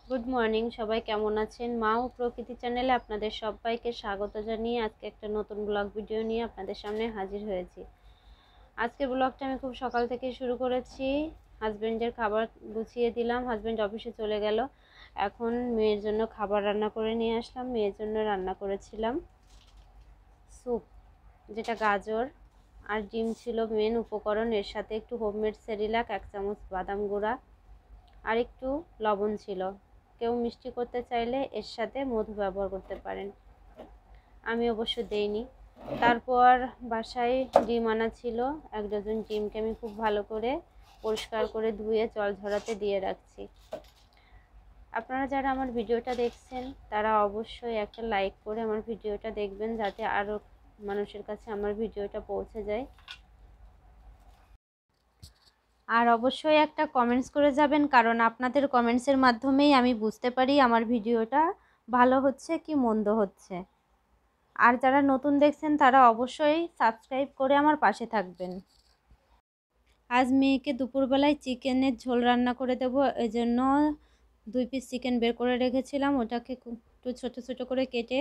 Good morning, সবাই কেমন আছেন? মা ও প্রকৃতি চ্যানেলে আপনাদের সবাইকে স্বাগত জানিয়ে আজকে একটা নতুন ব্লগ ভিডিও নিয়ে আপনাদের সামনে হাজির হয়েছি। আজকের ব্লগটা আমি খুব সকাল থেকে শুরু করেছি। হাজব্যান্ডের খাবার গুছিয়ে দিলাম, হাজব্যান্ড অফিসে চলে গেল। এখন মেয়ের জন্য খাবার রান্না করে নিয়ে আসলাম। মেয়ের জন্য রান্না করেছিলাম স্যুপ, যেটা গাজর আর ডিম ছিল মেন উপকরণ। এর সাথে একটু হোমমেড সেরিলাক, 1 চামচ বাদাম গুঁড়া আর একটু লবণ ছিল। কেউ মিষ্টি করতে চাইলে এর সাথে মধু ব্যবহার করতে পারেন, আমি অবশ্য দেইনি। তারপর বাসায় ডিম আনা ছিল, 1 ডজন ডিমকে আমি খুব ভালো করে পরিষ্কার করে ধুয়ে জল ঝরাতে দিয়ে রাখছি। আপনারা যারা আমার ভিডিওটা দেখছেন তারা অবশ্যই একটা লাইক করে আমার ভিডিওটা দেখবেন, যাতে আরও মানুষের কাছে আমার ভিডিওটা পৌঁছে যায়। আর অবশ্যই একটা কমেন্টস করে যাবেন, কারণ আপনাদের কমেন্টসের মাধ্যমেই আমি বুঝতে পারি আমার ভিডিওটা ভালো হচ্ছে কি মন্দ হচ্ছে। আর যারা নতুন দেখছেন তারা অবশ্যই সাবস্ক্রাইব করে আমার পাশে থাকবেন। আজ মেয়েকে দুপুরবেলায় চিকেনের ঝোল রান্না করে দেবো, এই জন্য 2 পিস চিকেন বের করে রেখেছিলাম। ওটাকে একটু ছোটো ছোটো করে কেটে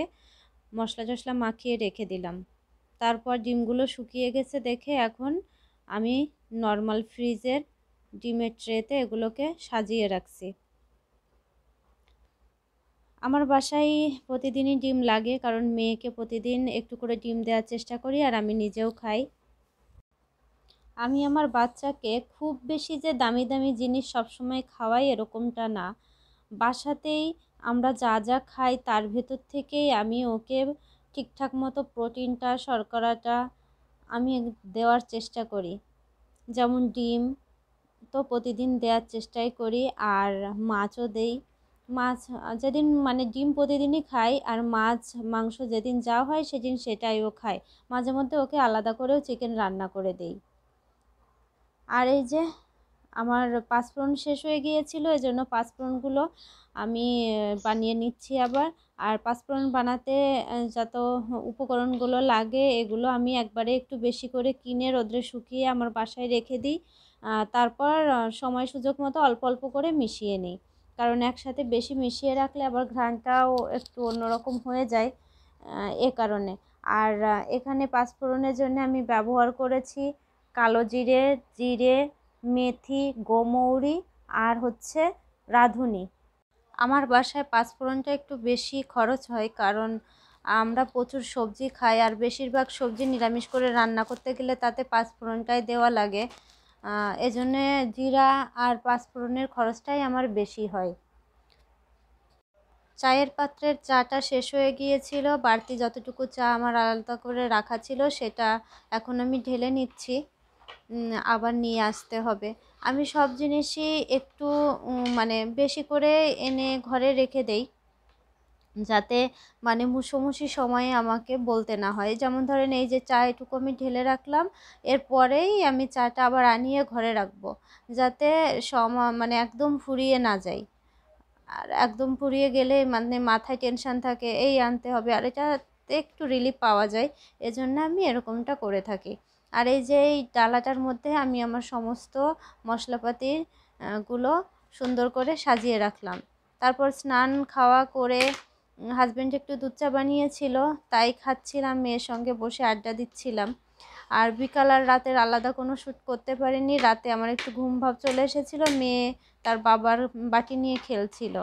মশলা টশলা মাখিয়ে রেখে দিলাম। তারপর ডিমগুলো শুকিয়ে গেছে দেখে এখন আমি নর্মাল ফ্রিজের ডিমের ট্রেতে এগুলোকে সাজিয়ে রাখছি। আমার বাসায় প্রতিদিনই ডিম লাগে, কারণ মেয়েকে প্রতিদিন একটু করে ডিম দেওয়ার চেষ্টা করি আর আমি নিজেও খাই। আমি আমার বাচ্চাকে খুব বেশি যে দামি দামি জিনিস সবসময় খাওয়াই এরকমটা না। বাসাতেই আমরা যা যা খাই তার ভেতর থেকেই আমি ওকে ঠিকঠাক মতো প্রোটিনটা, শর্করাটা আমি দেওয়ার চেষ্টা করি। যেমন ডিম তো প্রতিদিন দেওয়ার চেষ্টাই করি, আর মাছও দেই। মাছ যেদিন মানে ডিম প্রতিদিনই খাই, আর মাছ মাংস যেদিন যা হয় সেদিন সেটাইও খায়। মাঝে মধ্যে ওকে আলাদা করেও চিকেন রান্না করে দেই। আর এই যে আমার পাঁচফোড়ন শেষ হয়ে গিয়েছিল, এজন্য পাঁচফোড়নগুলো আমি বানিয়ে নিচ্ছি আবার। আর পাঁচফোড়ন বানাতে যত উপকরণগুলো লাগে এগুলো আমি একবারে একটু বেশি করে কিনে রোদ্রে শুকিয়ে আমার বাসায় রেখে দিই। তারপর সময় সুযোগ মতো অল্প অল্প করে মিশিয়ে নিই, কারণ একসাথে বেশি মিশিয়ে রাখলে আবার ঘ্রাণটাও একটু অন্যরকম হয়ে যায়, এ কারণে। আর এখানে পাঁচফোড়নের জন্য আমি ব্যবহার করেছি কালো জিরে, জিরে, মেথি, গোমৌরি আর হচ্ছে রাঁধুনি। আমার বাসায় পাঁচফোড়নটা একটু বেশি খরচ হয়, কারণ আমরা প্রচুর সবজি খাই, আর বেশিরভাগ সবজি নিরামিষ করে রান্না করতে গেলে তাতে পাঁচফোড়নটাই দেওয়া লাগে। এজন্যে জিরা আর পাঁচফোড়নের খরচটাই আমার বেশি হয়। চায়ের পাত্রের চাটা শেষ হয়ে গিয়েছিল, বাড়তি যতটুকু চা আমার আলাদা করে রাখা ছিল সেটা এখন আমি ঢেলে নিচ্ছি। আবার নিয়ে আসতে হবে। আমি সব জিনিসই একটু মানে বেশি করে এনে ঘরে রেখে দেই, যাতে মানে মুছোমুছি সময়ে আমাকে বলতে না হয়। যেমন ধরেন এই যে চা এটুকু আমি ঢেলে রাখলাম, এরপরেই আমি চাটা আবার আনিয়ে ঘরে রাখবো, যাতে মানে একদম ফুরিয়ে না যায়। আর একদম ফুরিয়ে গেলে মানে মাথায় টেনশান থাকে, এই আনতে হবে, আর এটাতে একটু রিলিফ পাওয়া যায়। এজন্য আমি এরকমটা করে থাকি। আর এই যে এই ডালাটার মধ্যে আমি আমার সমস্ত মশলাপাতি গুলো সুন্দর করে সাজিয়ে রাখলাম। তারপর স্নান খাওয়া করে হাজব্যান্ড একটু দুধ চা বানিয়েছিল, তাই খাচ্ছিলাম, মেয়ের সঙ্গে বসে আড্ডা দিচ্ছিলাম। আর বিকাল আর রাতের আলাদা কোনো শ্যুট করতে পারিনি। রাতে আমার একটু ঘুম ভাব চলে এসেছিলো, মেয়ে তার বাবার বাটি নিয়ে খেলছিল।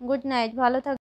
গুড নাইট, ভালো থাক।